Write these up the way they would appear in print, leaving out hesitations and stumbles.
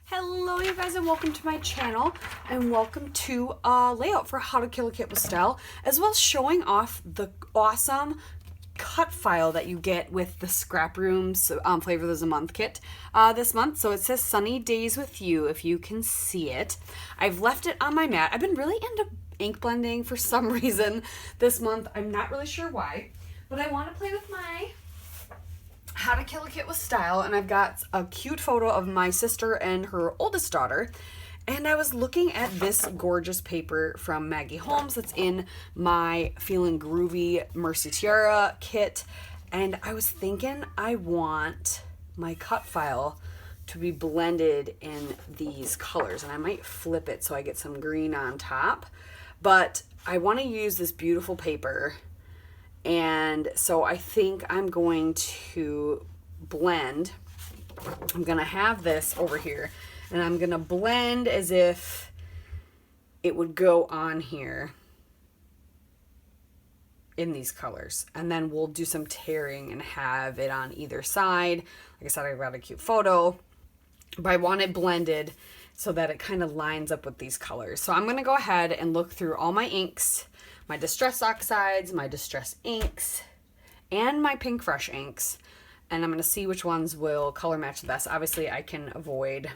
Hello you guys and welcome to my channel and welcome to a layout for how to kill a kit with style, as well as showing off the awesome cut file that you get with the Scraproom Flavor of the Month kit this month. So it says Sunny Days with You, if you can see it. I've left it on my mat. I've been really into ink blending for some reason this month. I'm not really sure why, but I want to play with my how to kill a kit with style, and I've got a cute photo of my sister and her oldest daughter, and I was looking at this gorgeous paper from Maggie Holmes that's in my Feeling Groovy Mercy Tiara kit, and I was thinking I want my cut file to be blended in these colors, and I might flip it so I get some green on top, but I want to use this beautiful paper. And so I think I'm going to blend. I'm going to have this over here and I'm going to blend as if it would go on here in these colors. And then we'll do some tearing and have it on either side. Like I said, I got a cute photo, but I want it blended so that it kind of lines up with these colors. So I'm going to go ahead and look through all my inks, my Distress Oxides, my Distress inks, and my Pink Fresh inks. And I'm going to see which ones will color match the best. Obviously, I can avoid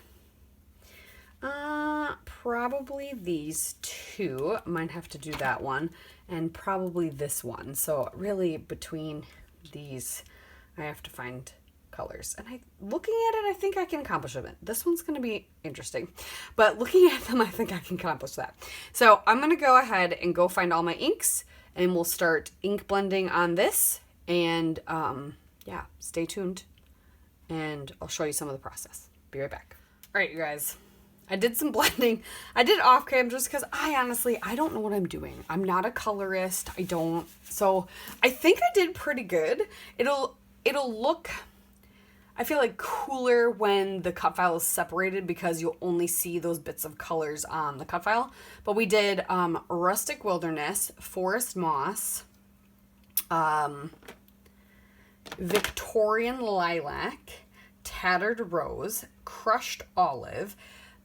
probably these two. Might have to do that one. And probably this one. So really, between these, I have to find colors. And looking at it, I think I can accomplish it. This one's going to be interesting, but looking at them, I think I can accomplish that. So I'm going to go ahead and go find all my inks, and we'll start ink blending on this. And yeah, stay tuned, and I'll show you some of the process. Be right back. All right, you guys. I did some blending. I did off cam just because I don't know what I'm doing. I'm not a colorist. So I think I did pretty good. It'll look, I feel like, cooler when the cut file is separated because you'll only see those bits of colors on the cut file. But we did Rustic Wilderness, Forest Moss, Victorian Lilac, Tattered Rose, Crushed Olive.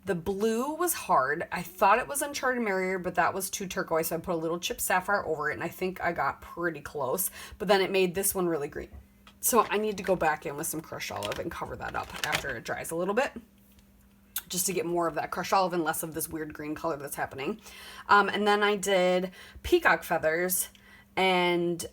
The blue was hard. I thought it was Uncharted Marrier, but that was too turquoise, so I put a little chip sapphire over it, and I think I got pretty close. But then it made this one really green. So I need to go back in with some crushed olive and cover that up after it dries a little bit, just to get more of that crushed olive and less of this weird green color that's happening. And then I did peacock feathers and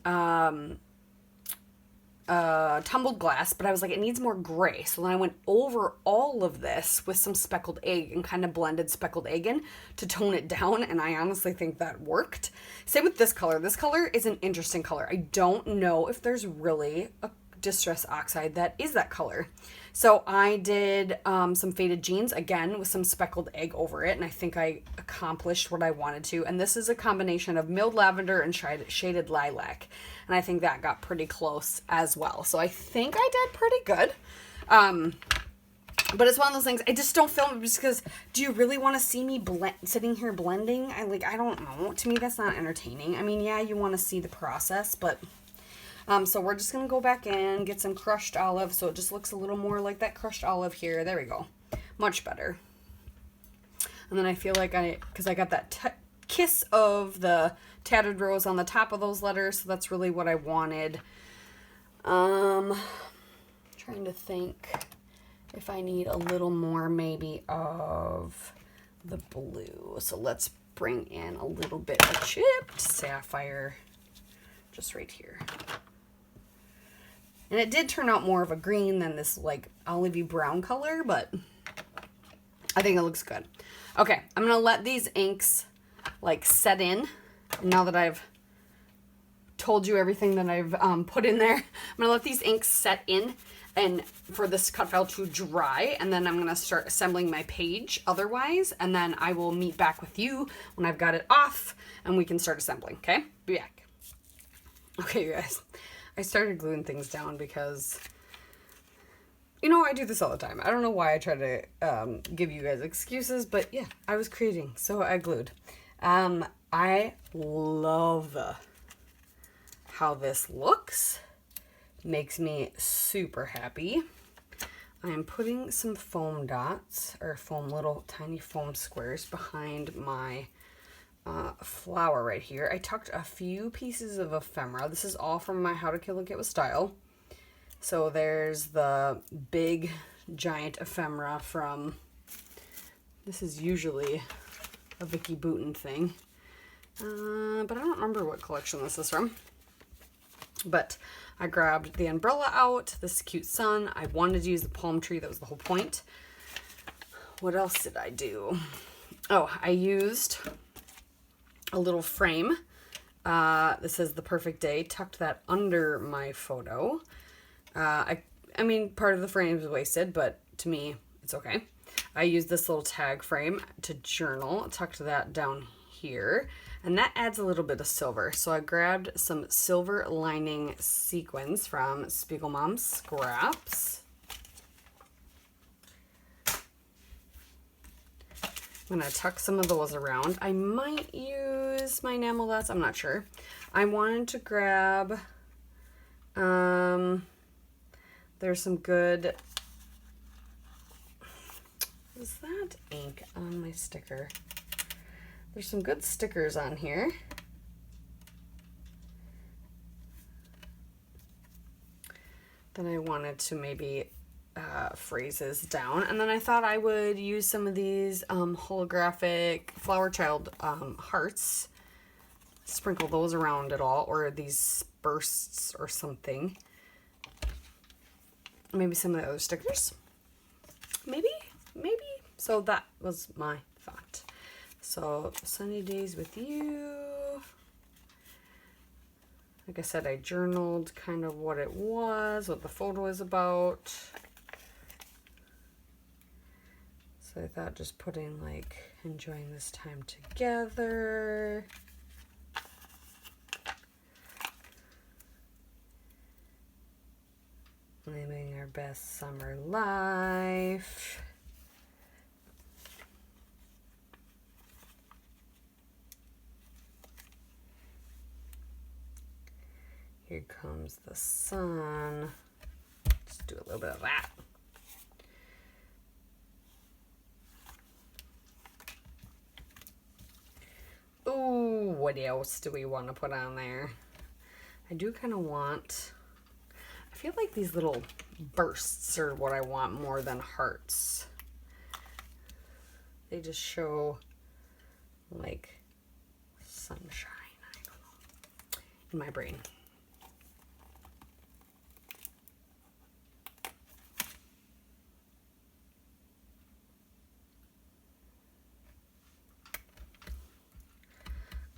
tumbled glass, but I was like, it needs more gray. So then I went over all of this with some speckled egg and kind of blended speckled egg in to tone it down, and I honestly think that worked. Same with this color. This color is an interesting color. I don't know if there's really a Distress Oxide that is that color. So I did some Faded Jeans, again, with some speckled egg over it, and I think I accomplished what I wanted to. And this is a combination of milled lavender and shaded lilac, and I think that got pretty close as well. So I think I did pretty good. But it's one of those things, I just don't film it just because, do you really want to see me sitting here blending? I don't know. To me, that's not entertaining. I mean, yeah, you want to see the process, but so we're just going to go back in, get some crushed olive, so it just looks a little more like that crushed olive here. There we go. Much better. And then I feel like because I got that kiss of the Tattered Rose on the top of those letters, so that's really what I wanted. Trying to think if I need a little more maybe of the blue. So let's bring in a little bit of chipped sapphire just right here. And it did turn out more of a green than this like olivey brown color, but I think it looks good. Okay, I'm going to let these inks like set in. Now that I've told you everything that I've put in there, I'm going to let these inks set in and for this cut file to dry, and then I'm going to start assembling my page otherwise, and then I will meet back with you when I've got it off and we can start assembling, okay? Be back. Okay, you guys. I started gluing things down because, you know, I do this all the time. I don't know why I try to give you guys excuses, but yeah, I was creating, so I glued. I love how this looks. Makes me super happy. I am putting some foam dots, or little tiny foam squares behind my flower right here. I tucked a few pieces of ephemera. This is all from my How to Kill a Kit with Style. So there's the big giant ephemera from, this is usually a Vicky Boutin thing. But I don't remember what collection this is from. But I grabbed the umbrella out, this cute sun. I wanted to use the palm tree, that was the whole point. What else did I do? Oh, I used a little frame. This says The Perfect Day, tucked that under my photo. I mean, part of the frame is wasted, but to me, it's okay. I used this little tag frame to journal, tucked that down here, and that adds a little bit of silver. So I grabbed some silver lining sequins from Spiegel Mom Scraps. I'm going to tuck some of those around. I might use my enamel dots, I'm not sure. I wanted to grab, there's some good, is that ink on my sticker? There's some good stickers on here. Then I wanted to maybe phrases down, and then I thought I would use some of these holographic flower child hearts, sprinkle those around it all, or these bursts or something. Maybe some of the other stickers, maybe. So that was my thought. So sunny days with you. Like I said, I journaled kind of what it was, what the photo is about. So I thought just putting like enjoying this time together. Living our best summer life. Here comes the sun. Let's do a little bit of that. Ooh, what else do we want to put on there? I do kind of want, I feel like these little bursts are what I want more than hearts. They just show like sunshine, I don't know, in my brain.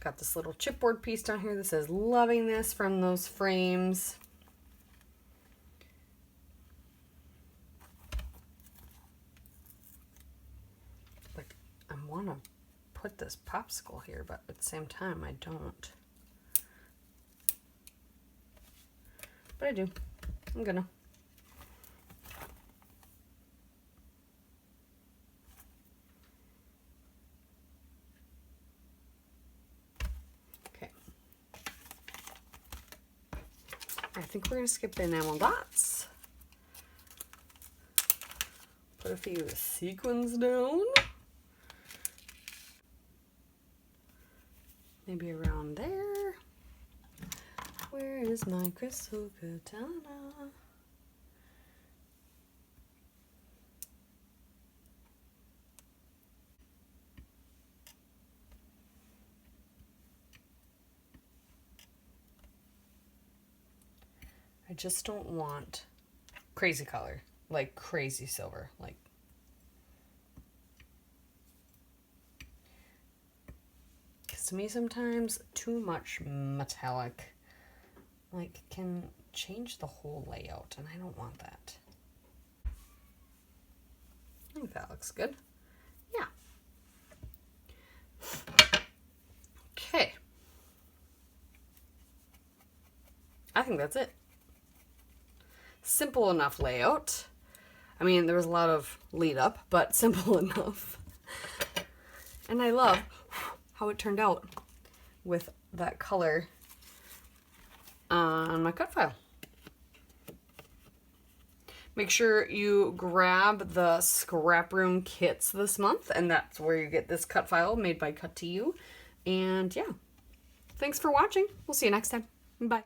Got this little chipboard piece down here that says loving this from those frames. Like, I want to put this popsicle here, but at the same time I don't. But I do. I'm gonna. I think we're going to skip the enamel dots. Put a few sequins down. Maybe around there. Where is my crystal katana? I just don't want crazy color, like crazy silver, like. Because to me sometimes too much metallic, like, can change the whole layout, and I don't want that. I think that looks good. Yeah. Okay. I think that's it. Simple enough layout. I mean, there was a lot of lead up, but simple enough. And I love how it turned out with that color on my cut file. Make sure you grab the Scrap Room kits this month, and that's where you get this cut file made by Cut to You. And yeah, thanks for watching. We'll see you next time. Bye.